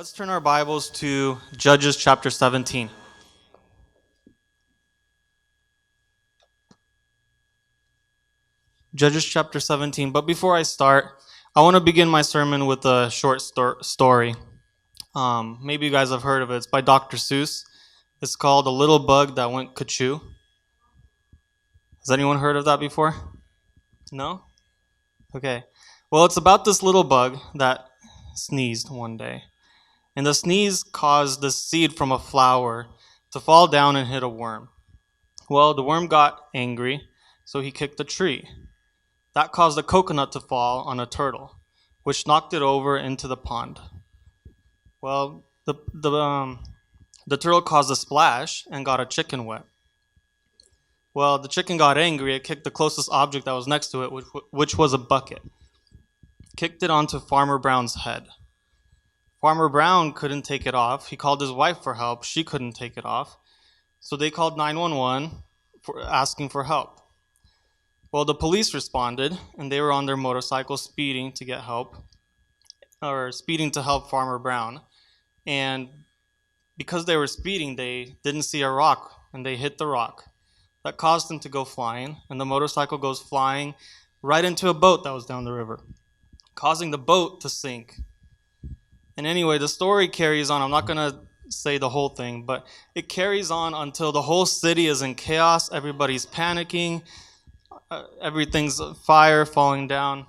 Let's turn our Bibles to Judges chapter 17. Judges chapter 17. But before I start, I want to begin my sermon with a short story. Maybe you guys have heard of it. It's by Dr. Seuss. It's called A Little Bug That Went Cuckoo. Has anyone heard of that before? No? Okay. Well, it's about this little bug that sneezed one day. And the sneeze caused the seed from a flower to fall down and hit a worm. Well, the worm got angry, so he kicked a tree. That caused a coconut to fall on a turtle, which knocked it over into the pond. Well, the turtle caused a splash and got a chicken wet. Well, the chicken got angry. It kicked the closest object that was next to it, which was a bucket. Kicked it onto Farmer Brown's head. Farmer Brown couldn't take it off. He called his wife for help. She couldn't take it off. So they called 911 for asking for help. Well, the police responded, and they were on their motorcycle speeding to get help, or speeding to help Farmer Brown. And because they were speeding, they didn't see a rock, and they hit the rock. That caused them to go flying, and the motorcycle goes flying right into a boat that was down the river, causing the boat to sink. And anyway, the story carries on. I'm not going to say the whole thing, but it carries on until the whole city is in chaos. Everybody's panicking. Everything's fire falling down.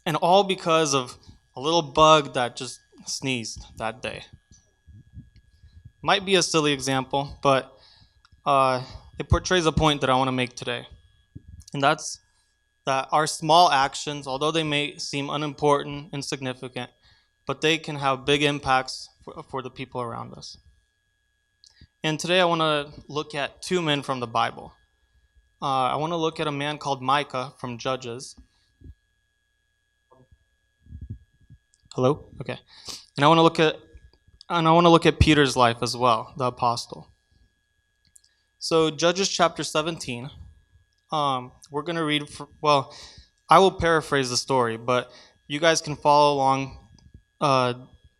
And all because of a little bug that just sneezed that day. Might be a silly example, but it portrays a point that I want to make today. And that's that our small actions, although they may seem unimportant, insignificant, but they can have big impacts for the people around us. And today I want to look at two men from the Bible. I want to look at a man called Micah from Judges. Hello? Okay. And I want to look at Peter's life as well, the apostle. So Judges chapter 17. We're going to read I will paraphrase the story, but you guys can follow along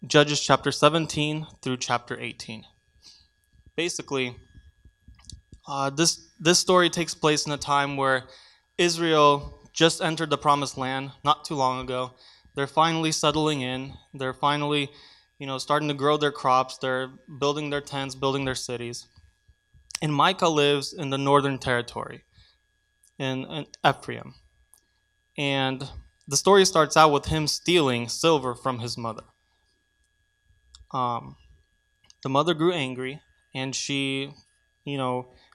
Judges chapter 17 through chapter 18. Basically, this story takes place in a time where Israel just entered the promised land not too long ago. They're finally settling in. They're finally, starting to grow their crops. They're building their tents, building their cities. And Micah lives in the northern territory, in Ephraim. And the story starts out with him stealing silver from his mother. The mother grew angry, and she,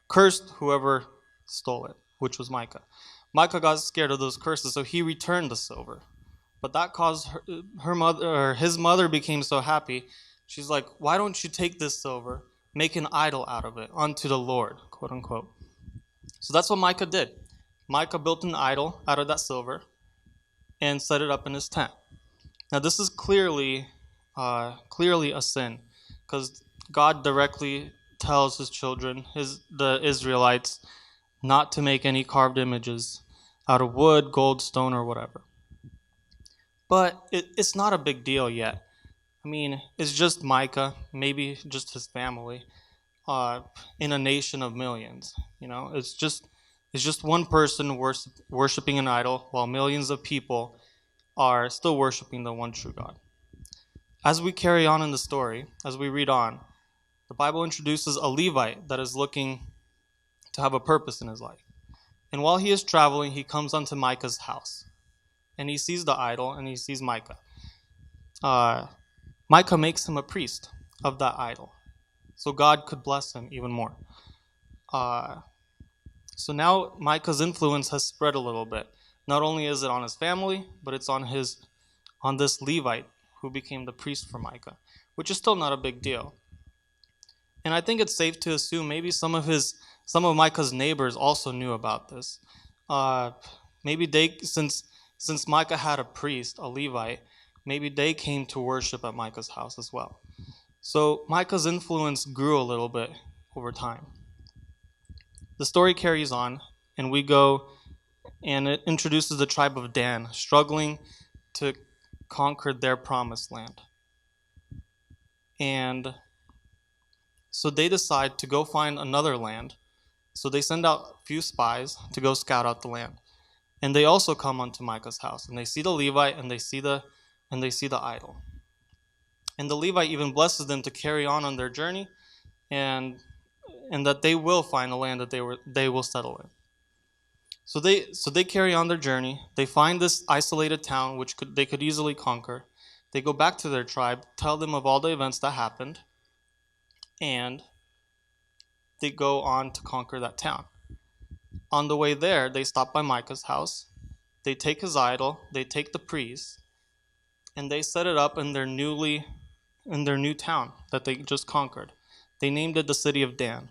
cursed whoever stole it, which was Micah. Micah got scared of those curses, so he returned the silver. But that caused his mother became so happy. She's like, "Why don't you take this silver, make an idol out of it unto the Lord," quote unquote. So that's what Micah did. Micah built an idol out of that silver and set it up in his tent. Now this is clearly a sin, because God directly tells his children, the Israelites, not to make any carved images out of wood, gold, stone, or whatever. But it's not a big deal yet. I mean, it's just Micah, maybe just his family, in a nation of millions. It's just one person worshiping an idol, while millions of people are still worshiping the one true God. As we carry on in the story, as we read on, the Bible introduces a Levite that is looking to have a purpose in his life. And while he is traveling, he comes unto Micah's house. And he sees the idol, and he sees Micah. Micah makes him a priest of that idol, so God could bless him even more. So now Micah's influence has spread a little bit. Not only is it on his family, but it's on this Levite who became the priest for Micah, which is still not a big deal. And I think it's safe to assume maybe some of Micah's neighbors also knew about this. Maybe since Micah had a priest, a Levite, maybe they came to worship at Micah's house as well. So Micah's influence grew a little bit over time. The story carries on, and we go, and it introduces the tribe of Dan struggling to conquer their promised land. And so they decide to go find another land. So they send out a few spies to go scout out the land. And they also come onto Micah's house, and they see the Levite, and they see the idol. And the Levite even blesses them to carry on their journey, and that they will find the land that they will settle in. So they carry on their journey. They find this isolated town which they could easily conquer. They go back to their tribe, tell them of all the events that happened, and they go on to conquer that town. On the way there, they stop by Micah's house. They take his idol, they take the priest, and they set it up in their new town that they just conquered. They named it the city of Dan.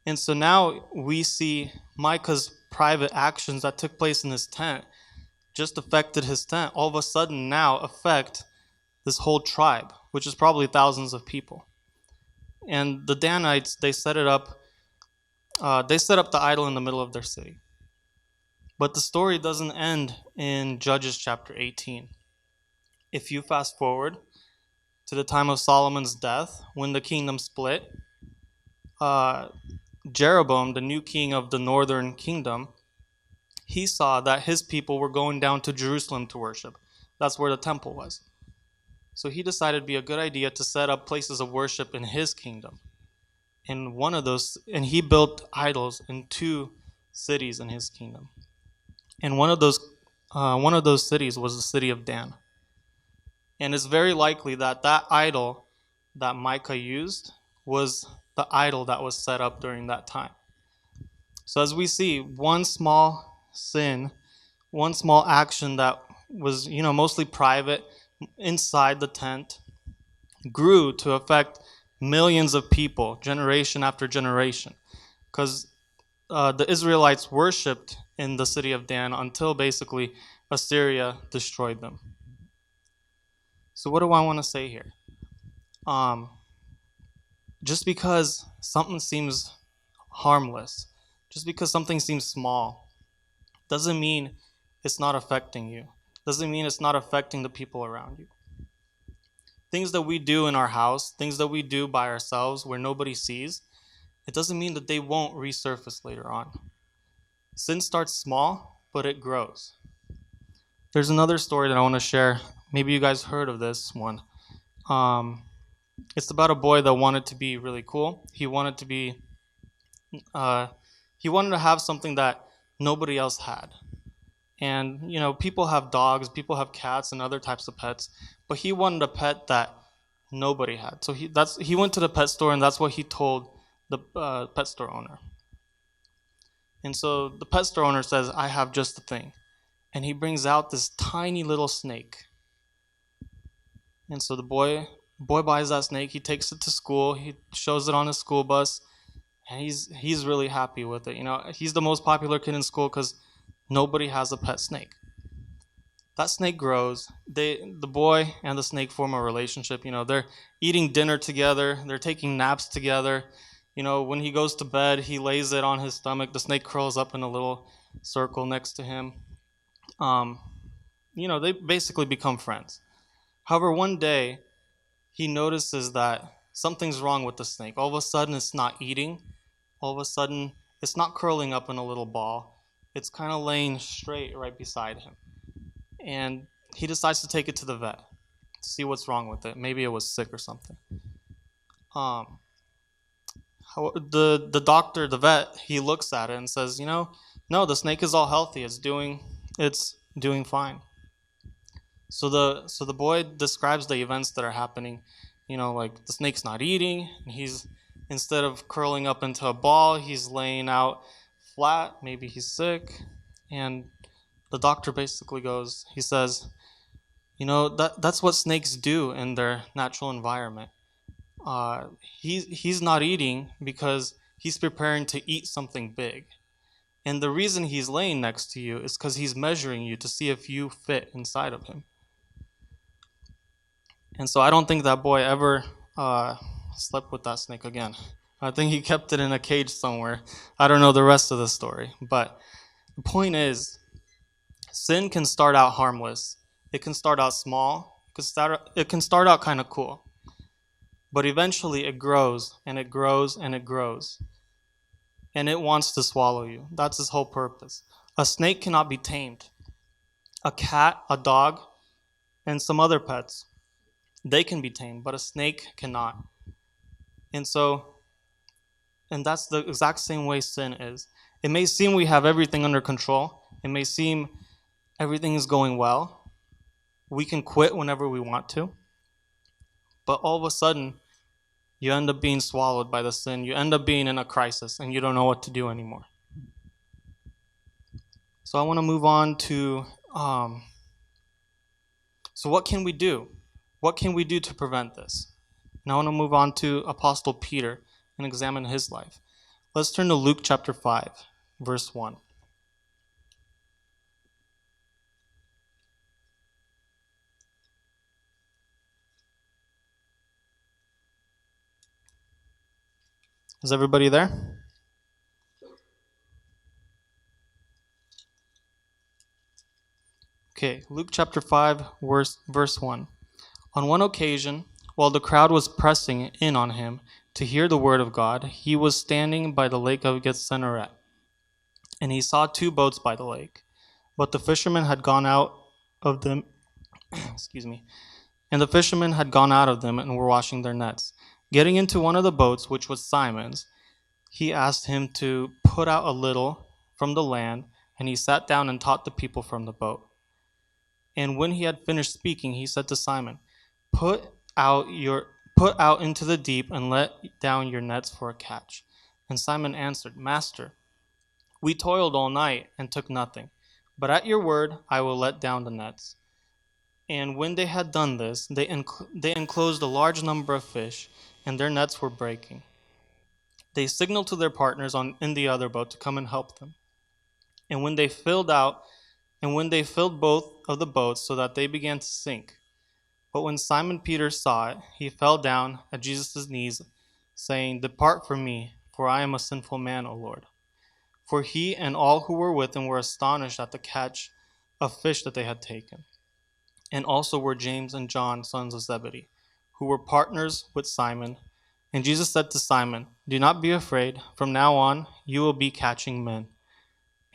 And so now we see Micah's private actions that took place in his tent just affected his tent, all of a sudden now affect this whole tribe, which is probably thousands of people. And the Danites, they set up the idol in the middle of their city. But the story doesn't end in Judges chapter 18. If you fast forward to the time of Solomon's death, when the kingdom split, Jeroboam, the new king of the northern kingdom, he saw that his people were going down to Jerusalem to worship. That's where the temple was. So he decided it'd be a good idea to set up places of worship in his kingdom. And he built idols in 2 cities in his kingdom. And one of those cities was the city of Dan. And it's very likely that idol that Micah used was the idol that was set up during that time. So as we see, one small sin, one small action that was, mostly private inside the tent, grew to affect millions of people, generation after generation, because the Israelites worshipped in the city of Dan until basically Assyria destroyed them. So what do I want to say here? Just because something seems harmless, just because something seems small, doesn't mean it's not affecting you. Doesn't mean it's not affecting the people around you. Things that we do in our house, things that we do by ourselves where nobody sees, it doesn't mean that they won't resurface later on. Sin starts small, but it grows. There's another story that I want to share. Maybe you guys heard of this one. It's about a boy that wanted to be really cool. He wanted to have something that nobody else had. And, people have dogs, people have cats and other types of pets, but he wanted a pet that nobody had. So he went to the pet store, and that's what he told the pet store owner. And so the pet store owner says, "I have just the thing." And he brings out this tiny little snake. And so the boy buys that snake. He takes it to school. He shows it on his school bus, and he's really happy with it. He's the most popular kid in school because nobody has a pet snake. That snake grows. The boy and the snake form a relationship. They're eating dinner together. They're taking naps together. When he goes to bed, he lays it on his stomach. The snake curls up in a little circle next to him. They basically become friends. However, one day, he notices that something's wrong with the snake. All of a sudden, it's not eating. All of a sudden, it's not curling up in a little ball. It's kind of laying straight right beside him. And he decides to take it to the vet to see what's wrong with it. Maybe it was sick or something. The doctor, the vet, he looks at it and says, no, the snake is all healthy. It's doing fine. So the boy describes the events that are happening. Like the snake's not eating. And instead of curling up into a ball, he's laying out flat. Maybe he's sick. And the doctor basically he says, that's what snakes do in their natural environment. He's not eating because he's preparing to eat something big. And the reason he's laying next to you is because he's measuring you to see if you fit inside of him. And so I don't think that boy ever slept with that snake again. I think he kept it in a cage somewhere. I don't know the rest of the story. But the point is, sin can start out harmless. It can start out small. It can start out kind of cool. But eventually it grows and it grows and it grows. And it wants to swallow you. That's its whole purpose. A snake cannot be tamed. A cat, a dog, and some other pets, they can be tamed, but a snake cannot. And so, and that's the exact same way sin is. It may seem we have everything under control. It may seem everything is going well. We can quit whenever we want to. But all of a sudden, you end up being swallowed by the sin. You end up being in a crisis and you don't know what to do anymore. So I want to move on to, so what can we do? What can we do to prevent this? And I want to move on to Apostle Peter and examine his life. Let's turn to Luke chapter 5, verse 1. Is everybody there? Okay, Luke chapter 5, verse 1. On one occasion, while the crowd was pressing in on him to hear the word of God, he was standing by the lake of Gennesaret, and he saw two boats by the lake. But the fishermen had gone out of them, excuse me, and the fishermen had gone out of them and were washing their nets. Getting into one of the boats, which was Simon's, he asked him to put out a little from the land, and he sat down and taught the people from the boat. And when he had finished speaking, he said to Simon, Put out into the deep and let down your nets for a catch. And Simon answered, Master, we toiled all night and took nothing, but at your word I will let down the nets. And when they had done this, they enclosed a large number of fish, and their nets were breaking. They signaled to their partners in the other boat to come and help them. And when they filled both of the boats so that they began to sink. But when Simon Peter saw it, he fell down at Jesus' knees, saying, Depart from me, for I am a sinful man, O Lord. For he and all who were with him were astonished at the catch of fish that they had taken. And also were James and John, sons of Zebedee, who were partners with Simon. And Jesus said to Simon, Do not be afraid. From now on, you will be catching men.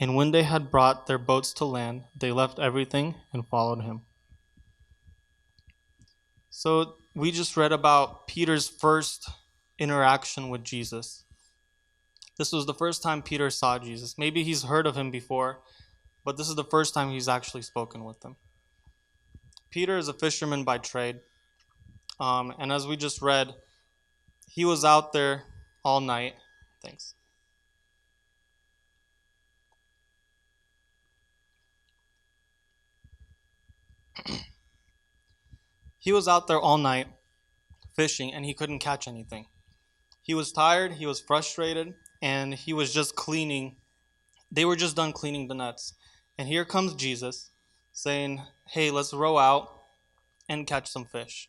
And when they had brought their boats to land, they left everything and followed him. So we just read about Peter's first interaction with Jesus. This was the first time Peter saw Jesus. Maybe he's heard of him before, but this is the first time he's actually spoken with him. Peter is a fisherman by trade. And as we just read, he was out there all night. Thanks. He was out there all night fishing, and he couldn't catch anything. He was tired, he was frustrated, and he was just cleaning. They were just done cleaning the nets. And here comes Jesus saying, Hey, let's row out and catch some fish.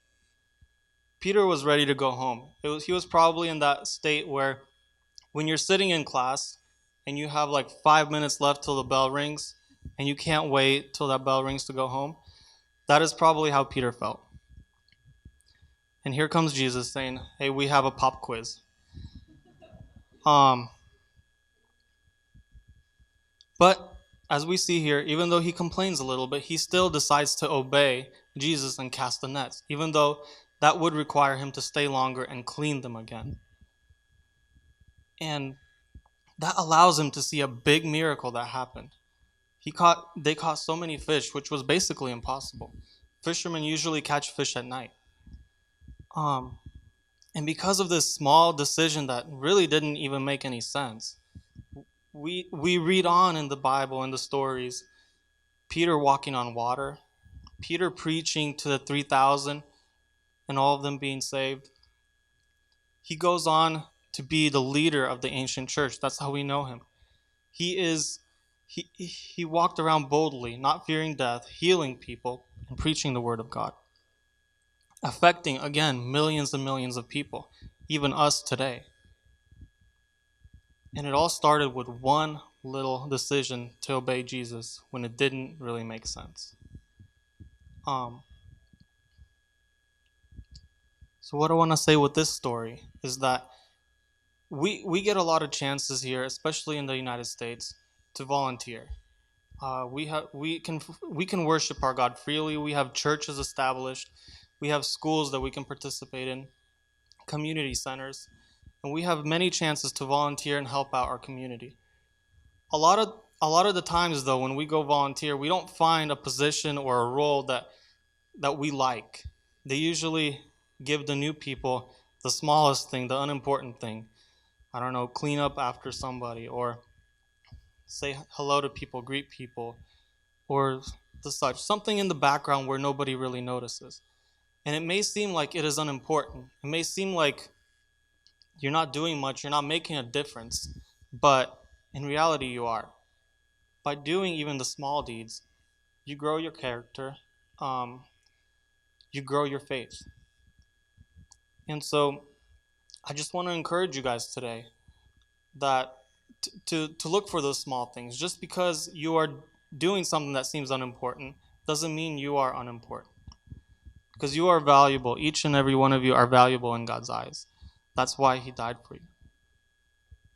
Peter was ready to go home. He was probably in that state where when you're sitting in class and you have like 5 minutes left till the bell rings and you can't wait till that bell rings to go home. That is probably how Peter felt. And here comes Jesus saying, Hey, we have a pop quiz. But as we see here, even though he complains a little bit, he still decides to obey Jesus and cast the nets, even though that would require him to stay longer and clean them again. And that allows him to see a big miracle that happened. They caught so many fish, which was basically impossible. Fishermen usually catch fish at night. And because of this small decision that really didn't even make any sense, we read on in the Bible, in the stories, Peter walking on water, Peter preaching to the 3,000 and all of them being saved. He goes on to be the leader of the ancient church. That's how we know him. He walked around boldly, not fearing death, healing people, and preaching the word of God, affecting, again, millions and millions of people, even us today. And it all started with one little decision to obey Jesus when it didn't really make sense. So what I want to say with this story is that we get a lot of chances here, especially in the United States, to volunteer. We can worship our God freely. We have churches established. We have schools that we can participate in, community centers, and we have many chances to volunteer and help out our community. A lot of the times though, when we go volunteer, we don't find a position or a role that we like. They usually give the new people the smallest thing, the unimportant thing. I don't know, clean up after somebody, or say hello to people, greet people, or the such. Something in the background where nobody really notices. And it may seem like it is unimportant. It may seem like you're not doing much, you're not making a difference, but in reality, you are. By doing even the small deeds, you grow your character, um, you grow your faith. And so I just want to encourage you guys today that to look for those small things. Just because you are doing something that seems unimportant doesn't mean you are unimportant. Because you are valuable. Each and every one of you are valuable in God's eyes. That's why He died for you.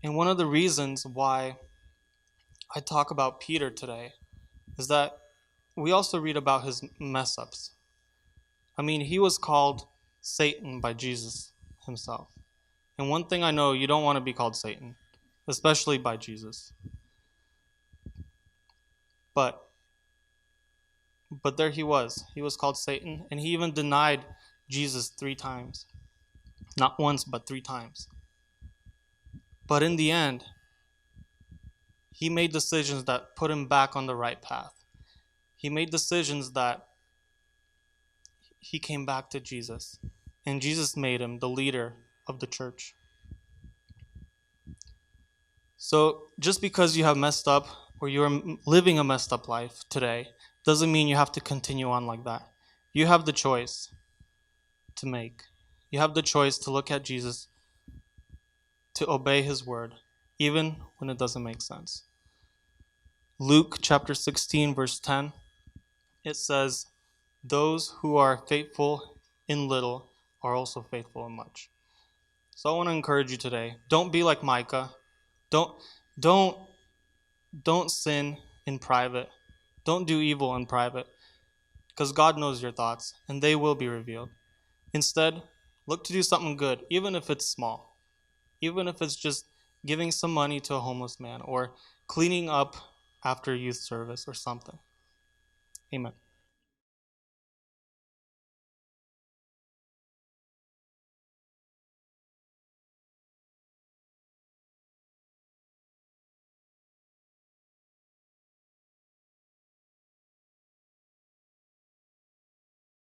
And one of the reasons why I talk about Peter today is that we also read about his mess ups. I mean, he was called Satan by Jesus himself. And one thing I know, you don't want to be called Satan, especially by Jesus. But there he was. He was called Satan, and he even denied Jesus 3 times. Not once, but 3 times. But in the end, he made decisions that put him back on the right path. He made decisions that he came back to Jesus. And Jesus made him the leader of the church. So just because you have messed up or you're living a messed up life today doesn't mean you have to continue on like that. You have the choice to make. You have the choice to look at Jesus, to obey his word, even when it doesn't make sense. Luke chapter 16, verse 10, it says, "Those who are faithful in little are also faithful in much." So I want to encourage you today. Don't be like Micah. Don't don't don't sin in private. Don't do evil in private, because God knows your thoughts and they will be revealed. Instead, look to do something good, even if it's small. Even if it's just giving some money to a homeless man or cleaning up after youth service or something. Amen.